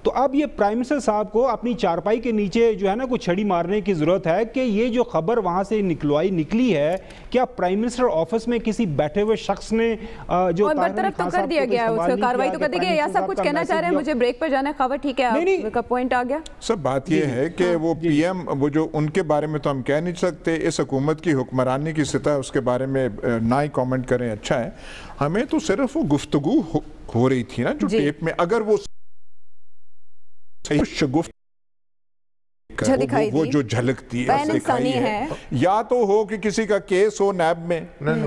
Speaker 4: تو اب یہ پرائم منسٹر صاحب کو اپنی چارپائی کے نیچے جو ہے نا کوئی چھڑی مارنے کی ضرورت ہے کہ یہ جو خبر وہاں سے نکلی ہے, کیا پرائم منسٹر آفس میں کسی بیٹھے ہوئے شخص نے جو
Speaker 2: برطرف تو کر دیا گیا ہے, اس کا کاروائی تو کر دی گئی ہے, یا سب کچھ کہنا چاہ رہے ہیں؟ مجھے بریک پر جانا ہے, خبر ٹھیک ہے, آپ کا پوائنٹ آ گیا.
Speaker 5: سب بات یہ ہے کہ وہ پی ایم, وہ جو ان کے بارے میں تو ہم کہہ نہیں سکتے, اس حکومت کی حکمرانی کی سطح اس کے بارے میں نہ ہی کامنٹ کریں, اچھا ہے. ہمیں تو صرف وہ گفتگو ہو رہی تھی نا جو ٹیپ میں, اگر وہ وہ جو جھلکتی ہے, یا تو ہو کہ کسی کا کیس ہو نیب میں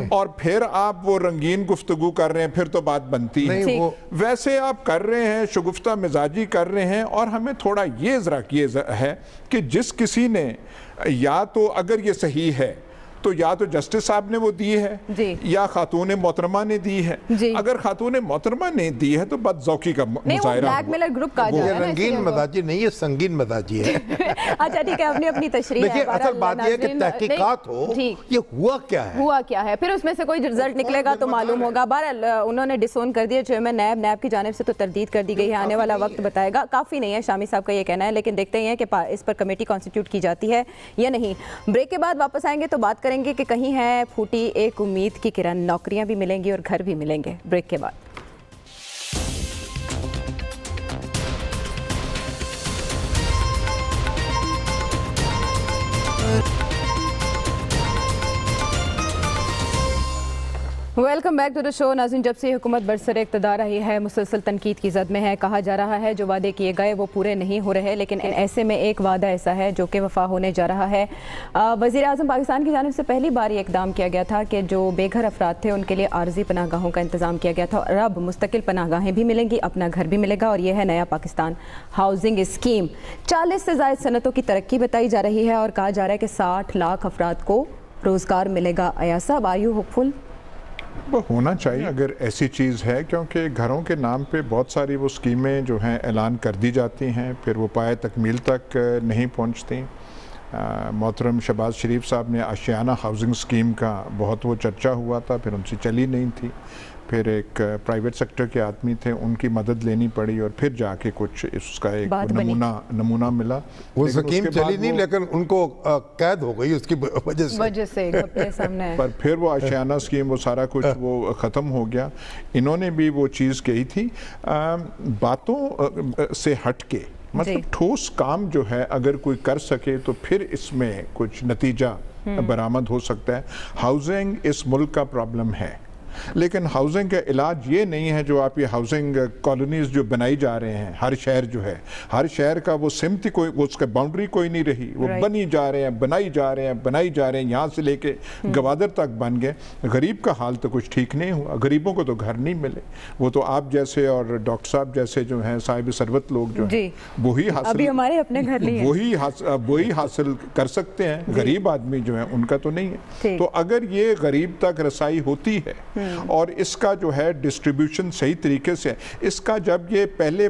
Speaker 5: اور پھر آپ وہ رنگین گفتگو کر رہے ہیں, پھر تو بات بنتی ہے. ویسے آپ کر رہے ہیں, شگفتہ مزاجی کر رہے ہیں. اور ہمیں تھوڑا یہ ذرا ہے کہ جس کسی نے, یا تو اگر یہ صحیح ہے تو یا تو جسٹس صاحب نے وہ دی ہے یا خاتون محترمہ نے دی ہے. اگر خاتون محترمہ نے دی ہے تو بد ذوقی کا مظاہرہ
Speaker 1: ہوا. یہ رنگین مزاجی نہیں, یہ سنگین مزاجی ہے.
Speaker 2: اچھا ٹھیک ہے, اپنی اپنی تشریح ہے.
Speaker 1: اصل بات یہ ہے کہ تحقیقات ہو, یہ ہوا کیا ہے,
Speaker 2: پھر اس میں سے کوئی رزلٹ نکلے گا تو معلوم ہوگا. بہرحال انہوں نے ڈسون کر دیا چیئرمین نیب کی جانب سے, تو تردید کر دی گئی ہے. آنے والا وقت بتائے گا. کافی نہیں ہے شامی صاحب کا یہ کہنا ہے, لیکن دیکھتے ہیں کہ اس پر کمیٹی کانسٹیٹیوٹ کی جاتی ہے یا نہیں. بریک کے بعد واپس آئیں گے تو بات کریں گے کہ کہیں ہے پھوٹی ایک امید کی کرن, نوکریاں بھی ملیں گی اور گھر بھی ملیں گے. بریک کے بعد. ویلکم بیک ٹو دا شو. ناظرین, جب سے حکومت برسر اقتدار رہی ہے مسلسل تنقید کی زد میں ہے. کہا جا رہا ہے جو وعدے کیے گئے وہ پورے نہیں ہو رہے, لیکن ایسے میں ایک وعدہ ایسا ہے جو کہ وفا ہونے جا رہا ہے. وزیر اعظم پاکستان کی جانب سے پہلی بار یہ اقدام کیا گیا تھا کہ جو بے گھر افراد تھے ان کے لیے عارضی پناہ گاہوں کا انتظام کیا گیا تھا, اور اب مستقل پناہ گاہیں بھی ملیں گی, اپنا گھر بھی ملے گا. اور یہ ہے نیا پاکستان ہاؤسنگ اسکیم. 40 سے زائد صنعتوں کی ترقی بتائی جا رہی ہے اور کہا جا رہا ہے کہ 60 لاکھ افراد کو روزگار ملے گا. ایاز صاحب, آر یو ہوپ فل؟
Speaker 5: وہ ہونا چاہیے اگر ایسی چیز ہے, کیونکہ گھروں کے نام پہ بہت ساری وہ اسکیمیں جو ہیں اعلان کر دی جاتی ہیں, پھر وہ پائے تکمیل تک نہیں پہنچتی. محترم شہباز شریف صاحب نے آشیانہ ہاؤسنگ اسکیم کا بہت وہ چرچا ہوا تھا, پھر ان سے چلی نہیں تھی. پھر ایک پرائیویٹ سیکٹر کے آدمی تھے, ان کی مدد لینی پڑی اور پھر جا کے کچھ اس کا ایک نمونہ ملا.
Speaker 1: وہ اسکیم چلی نہیں, لیکن ان کو قید ہو گئی اس کی وجہ سے.
Speaker 5: پر پھر وہ آشیانہ اسکیم وہ سارا کچھ وہ ختم ہو گیا. انہوں نے بھی وہ چیز کہی تھی. باتوں سے ہٹ کے مطلب ٹھوس کام جو ہے اگر کوئی کر سکے تو پھر اس میں کچھ نتیجہ برآمد ہو سکتا ہے. ہاؤسنگ اس ملک کا پرابلم ہے, لیکن ہاؤسنگ کا علاج یہ نہیں ہے جو آپ یہ ہاؤسنگ کالونیز جو بنائی جا رہے ہیں. ہر شہر جو ہے, ہر شہر کا وہ سمت کوئی, اس کا باؤنڈری کوئی نہیں رہی, وہ بنی جا رہے ہیں, بنائی جا رہے ہیں, یہاں سے لے کے گوادر تک بن گئے. غریب کا حال تو کچھ ٹھیک نہیں ہوا. غریبوں کو تو گھر نہیں ملے. وہ تو آپ جیسے اور ڈاکٹر صاحب جیسے جو ہیں صاحب ثروت لوگ جو ہیں وہی حاصل کر سکتے ہیں. غریب آدمی جو ہیں ان کا تو نہیں ہے. تو اگر یہ غریب تک رسائی ہوتی ہے اور اس کا جو ہے ڈسٹریبیوشن صحیح طریقے سے, اس کا جب یہ پہلے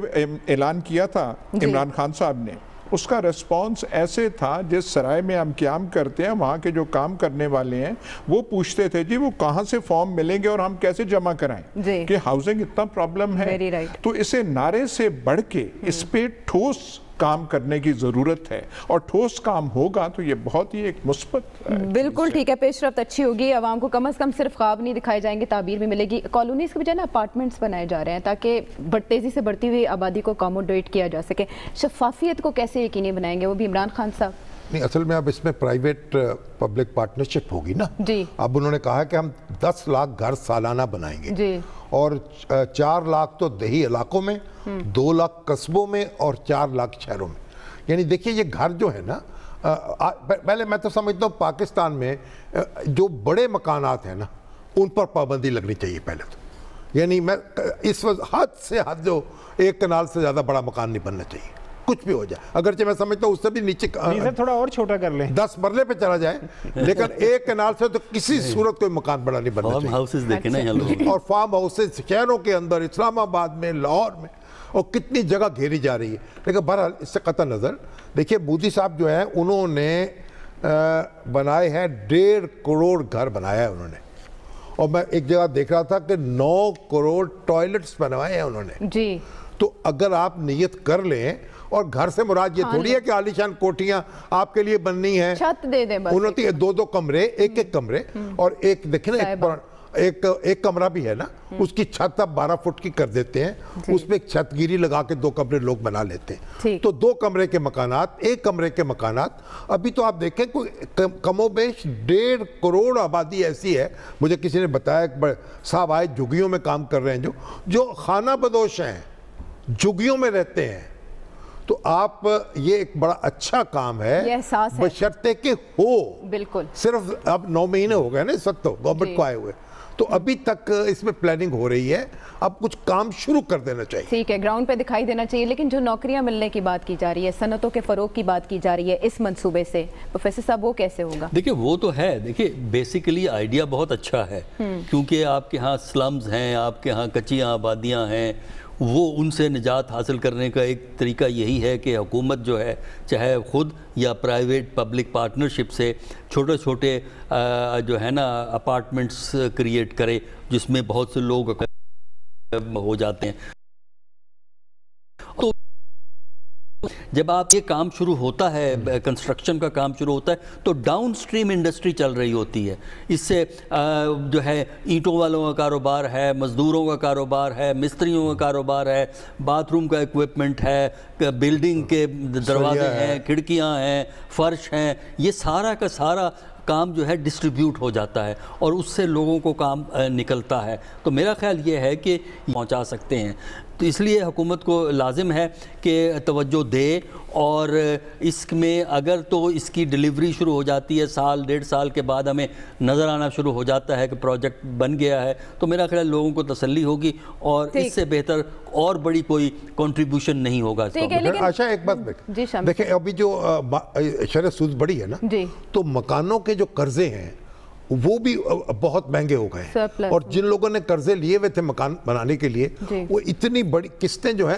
Speaker 5: اعلان کیا تھا عمران خان صاحب نے, اس کا ریسپانس ایسے تھا جس سرائے میں ہم قیام کرتے ہیں وہاں کے جو کام کرنے والے ہیں وہ پوچھتے تھے جی وہ کہاں سے فارم ملیں گے اور ہم کیسے جمع کرائیں کہ ہاؤسنگ اتنا پرابلم ہے. تو اسے نعرے سے بڑھ کے اس پہ ٹھوس کام کرنے کی ضرورت ہے, اور ٹھوس کام ہوگا تو یہ بہت ہی ایک مثبت.
Speaker 2: بالکل ٹھیک ہے, پیش رفت اچھی ہوگی. عوام کو کم از کم صرف خواب نہیں دکھائے جائیں گے, تعبیر بھی ملے گی. کالونیز کے بجائے نا اپارٹمنٹس بنائے جا رہے ہیں تاکہ تیزی سے بڑھتی ہوئی آبادی کو اکاموڈیٹ کیا جا سکے. شفافیت کو کیسے یقینی بنائیں گے, وہ بھی عمران خان صاحب؟
Speaker 1: نہیں, اصل میں اب اس میں پرائیویٹ پبلک پارٹنرشپ ہوگی نا. اب انہوں نے کہا کہ ہم 10 لاکھ گھر سالانہ بنائیں گے, اور 4 لاکھ تو دیہی علاقوں میں, 2 لاکھ قصبوں میں اور 4 لاکھ شہروں میں. یعنی دیکھیے یہ گھر جو ہے نا, پہلے میں تو سمجھتا ہوں پاکستان میں جو بڑے مکانات ہیں نا ان پر پابندی لگنی چاہیے پہلے تو. یعنی میں اس وقت حد سے حد جو 1 کنال سے زیادہ بڑا مکان نہیں بننا چاہیے. کچھ بھی ہو جائے, اگرچہ میں سمجھتا ہوں اس سے بھی نیچے
Speaker 4: تھوڑا اور چھوٹا کر لیں,
Speaker 1: 10 مرلے پہ چلا جائے, لیکن ایک کنال سے تو کسی صورت کوئی مکان بڑا نہیں بننا چاہیے.
Speaker 3: ہاؤسز دیکھیں نا
Speaker 1: اور فارم ہاؤسز شہروں کے اندر, اسلام آباد میں, لاہور میں, اور کتنی جگہ گھیری جا رہی ہے. لیکن بہرحال اس سے قطع نظر دیکھیے مودی صاحب جو ہیں انہوں نے بنائے ہیں 1.5 کروڑ گھر بنایا ہے انہوں نے, اور میں ایک جگہ دیکھ رہا تھا کہ 9 کروڑ ٹوائلٹس بنوائے ہیں انہوں نے
Speaker 2: جی.
Speaker 1: تو اگر آپ نیت کر لیں, اور گھر سے مراد یہ تھوڑی ہے کہ عالیشان کوٹیاں آپ کے لیے بننی ہیں,
Speaker 2: چھت دے دیں بس,
Speaker 1: انہوں نے 2 کمرے, ایک کمرے, اور ایک دیکھیں نا ایک کمرہ بھی ہے نا, اس کی چھت آپ 12 فٹ کی کر دیتے ہیں, اس پہ ایک چھت گیری لگا کے 2 کمرے لوگ بنا لیتے ہیں. تو 2 کمرے کے مکانات, 1 کمرے کے مکانات, ابھی تو آپ دیکھیں کوئی کم و بیش 1.5 کروڑ آبادی ایسی ہے. مجھے کسی نے بتایا کہ صاحب آئے جھگیوں میں کام کر رہے ہیں جو خانہ بدوش ہیں, جھگیوں میں رہتے ہیں. تو آپ یہ ایک بڑا اچھا کام ہے, بشرطے کہ ہو.
Speaker 2: بالکل,
Speaker 1: صرف اب 9 مہینے ہو گئے نا اس وقت تو گورنمنٹ کو آئے ہوئے, تو ابھی تک اس میں پلاننگ ہو رہی ہے, اب کچھ کام شروع کر دینا چاہیے.
Speaker 2: ٹھیک ہے, گراؤنڈ پہ دکھائی دینا چاہیے. لیکن جو نوکریاں ملنے کی بات کی جا رہی ہے, صنعتوں کے فروغ کی بات کی جا رہی ہے اس منصوبے سے, پروفیسر صاحب وہ کیسے ہوگا؟
Speaker 3: دیکھیں وہ تو ہے, دیکھیں بیسیکلی آئیڈیا بہت اچھا ہے, کیونکہ آپ کے ہاں سلمز ہیں, آپ کے ہاں کچیاں آبادیاں ہیں, وہ ان سے نجات حاصل کرنے کا ایک طریقہ یہی ہے کہ حکومت جو ہے چاہے خود یا پرائیویٹ پبلک پارٹنرشپ سے چھوٹے چھوٹے جو ہے نا اپارٹمنٹس کریٹ کرے, جس میں بہت سے لوگ ہو جاتے ہیں. تو جب آپ یہ کام شروع ہوتا ہے, کنسٹرکشن کا کام شروع ہوتا ہے, تو ڈاؤن سٹریم انڈسٹری چل رہی ہوتی ہے. اس سے جو ہے اینٹوں والوں کا کاروبار ہے, مزدوروں کا کاروبار ہے, مستریوں کا کاروبار ہے, باتھ روم کا ایکوپمنٹ ہے, بلڈنگ کے دروازے ہیں, کھڑکیاں ہیں, فرش ہیں, یہ سارا کا سارا کام جو ہے ڈسٹریبیوٹ ہو جاتا ہے, اور اس سے لوگوں کو کام نکلتا ہے. تو میرا خیال یہ ہے کہ پہنچا سکتے ہیں. تو اس لیے حکومت کو لازم ہے کہ توجہ دے, اور اس میں اگر تو اس کی ڈیلیوری شروع ہو جاتی ہے, 1.5 سال کے بعد ہمیں نظر آنا شروع ہو جاتا ہے کہ پروجیکٹ بن گیا ہے, تو میرا خیال لوگوں کو تسلی ہوگی, اور اس سے بہتر اور بڑی کوئی کنٹریبیوشن نہیں ہوگا.
Speaker 1: اچھا ایک بات دیکھیں, ابھی جو شرح سود بڑی ہے نا, تو مکانوں کے جو قرضے ہیں وہ بھی بہت مہنگے ہو گئے ہیں, اور جن لوگوں نے قرضے لیے ہوئے تھے مکان بنانے کے لیے, وہ اتنی بڑی قسطیں جو ہیں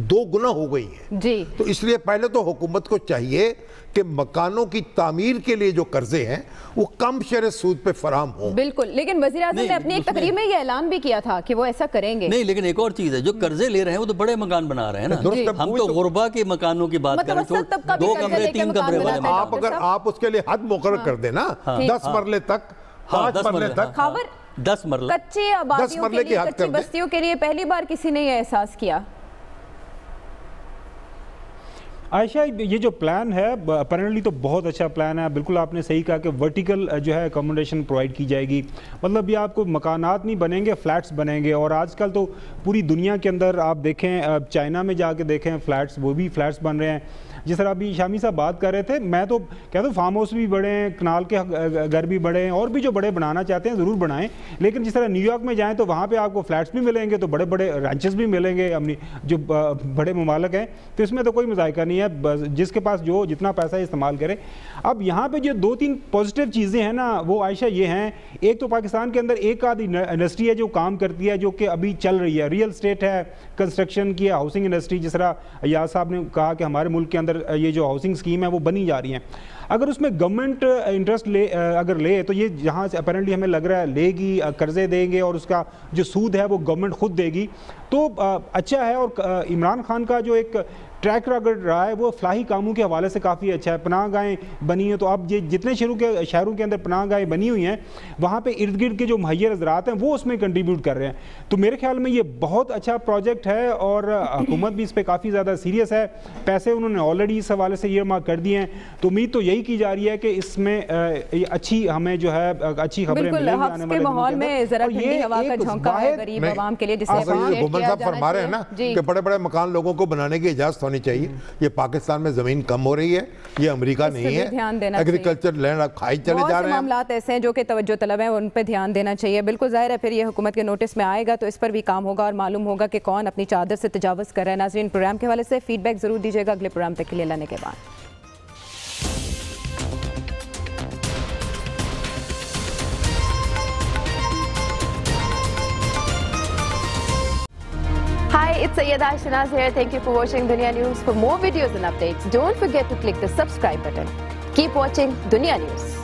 Speaker 1: 2 گنا ہو گئی ہیں. تو اس لیے پہلے تو حکومت کو چاہیے کہ مکانوں کی تعمیر کے لیے جو قرضے ہیں وہ کم شرح سود پہ فراہم ہوں.
Speaker 2: بالکل, لیکن وزیر اعظم نے اپنی ایک تقریر میں یہ اعلان بھی کیا تھا کہ وہ ایسا کریں گے.
Speaker 3: نہیں, لیکن ایک اور چیز ہے, جو قرضے لے رہے ہیں وہ تو بڑے مکان بنا رہے ہیں نا. ہم تو غربا کے مکانوں کی بات کر رہے ہیں, 2 کمرے 3 کمرے والے.
Speaker 1: اگر آپ اس کے لیے حد مقرر کر دیں نا, 10 مرلے تک, 5 مرلے تک,
Speaker 2: 10 مرلے, کچے آبادیوں کے لیے, کچی بستیوں کے لیے پہلی بار کسی نے یہ احساس کیا.
Speaker 4: عائشہ یہ جو پلان ہے اپیرنٹلی تو بہت اچھا پلان ہے. بالکل آپ نے صحیح کہا کہ ورٹیکل جو ہے اکوموڈیشن پرووائڈ کی جائے گی. مطلب یہ آپ کو مکانات نہیں بنیں گے, فلیٹس بنیں گے. اور آج کل تو پوری دنیا کے اندر آپ دیکھیں, چائنا میں جا کے دیکھیں فلیٹس, وہ بھی فلیٹس بن رہے ہیں. جس طرح ابھی شامی صاحب بات کر رہے تھے, میں تو کہتا ہوں فارم ہاؤس بھی بڑے ہیں, کنال کے گھر بھی بڑے ہیں, اور بھی جو بڑے بنانا چاہتے ہیں ضرور بنائیں. لیکن جس طرح نیو یارک میں جائیں تو وہاں پہ آپ کو فلیٹس بھی ملیں گے, تو بڑے بڑے رینچز بھی ملیں گے اپنی جو بڑے ممالک ہیں. تو اس میں تو کوئی مذائقہ نہیں ہے, جس کے پاس جو جتنا پیسہ استعمال کرے. اب یہاں پہ جو 2-3 پازیٹیو چیزیں ہیں نا, وہ عائشہ یہ ہیں. ایک تو پاکستان کے اندر ایک آدھی انڈسٹری ہے جو کام کرتی ہے, جو کہ ابھی چل رہی ہے, ریئل اسٹیٹ ہے, کنسٹرکشن کی, ہاؤسنگ انڈسٹری. جس طرح ایاز صاحب نے کہا کہ ہمارے ملک کے اندر یہ جو ہاؤسنگ اسکیم ہے وہ بنی جا رہی ہیں. اگر اس میں گورنمنٹ انٹرسٹ اگر لے, تو یہ جہاں سے اپیرنٹلی ہمیں لگ رہا ہے لے گی, قرضے دیں گے, اور اس کا جو سود ہے وہ گورنمنٹ خود دے گی, تو اچھا ہے. اور عمران خان کا جو ایک ٹریک ریکارڈ رہا ہے وہ فلاحی کاموں کے حوالے سے کافی اچھا ہے. پناہ گاہیں بنی ہیں, تو اب جتنے شہروں کے اندر پناہ گاہیں بنی ہوئی ہیں, وہاں پہ ارد گرد کے جو مہیا حضرات ہیں وہ اس میں کنٹریبیوٹ کر رہے ہیں. تو میرے خیال میں یہ بہت اچھا پروجیکٹ ہے, اور حکومت بھی اس پہ کافی زیادہ سیریس ہے. پیسے انہوں نے آلریڈی اس حوالے سے ایئر مارک کر دیے ہیں. تو امید تو یہی کی جا رہی ہے کہ اس میں اچھی ہمیں جو ہے اچھی خبریں ملیں گی آنے والے
Speaker 2: ماحول میں. ذرا ٹھنڈی ہوا کا جھونکا ہے غریب عوام کے لیے, جس سے
Speaker 1: فرما رہے ہیں نا کہ بڑے بڑے مکان لوگوں کو بنانے کی اجازت ہونی چاہیے. یہ پاکستان میں زمین کم ہو رہی ہے, یہ امریکہ نہیں ہے. ایگریکلچر لینڈ آپ کھائی چلے جا رہے ہیں.
Speaker 2: معاملات ایسے ہیں جو کہ توجہ طلب ہیں, ان پہ دھیان دینا چاہیے. بالکل ظاہر ہے پھر یہ حکومت کے نوٹس میں آئے گا تو اس پر بھی کام ہوگا اور معلوم ہوگا کہ کون اپنی چادر سے تجاوز کر رہا ہے. ناظرین, پروگرام کے حوالے سے فیڈ بیک ضرور دیجیے گا. اگلے پروگرام تک کے لیے اللہ نے کے بعد. Hi, it's Sayyeda Shanaz here. Thank you for watching Dunya News. For more videos and updates, don't forget to click the subscribe button. Keep watching Dunya News.